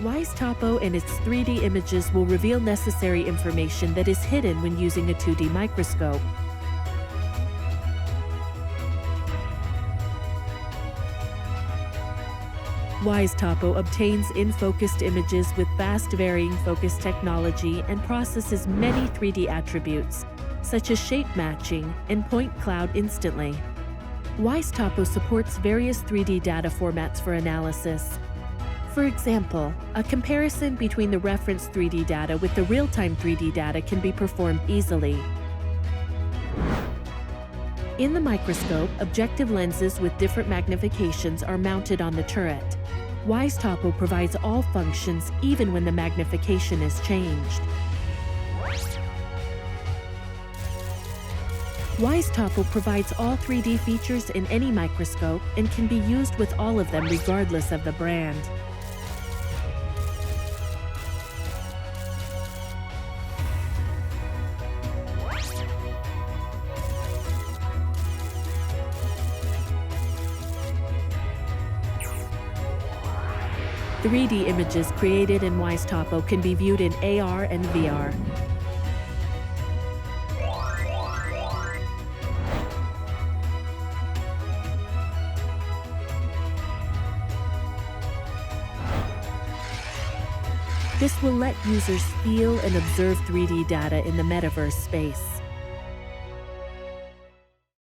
Wise Topo and its 3D images will reveal necessary information that is hidden when using a 2D microscope. Wise Topo obtains in-focused images with fast varying focus technology and processes many 3D attributes, such as shape matching and point cloud instantly. Wise Topo supports various 3D data formats for analysis. For example, a comparison between the reference 3D data with the real-time 3D data can be performed easily. In the microscope, objective lenses with different magnifications are mounted on the turret. Wise Topo provides all functions even when the magnification is changed. Wise Topo provides all 3D features in any microscope and can be used with all of them regardless of the brand. "3D images created in Wise Topo can be viewed in AR and VR. This will let users feel and observe 3D data in the metaverse space.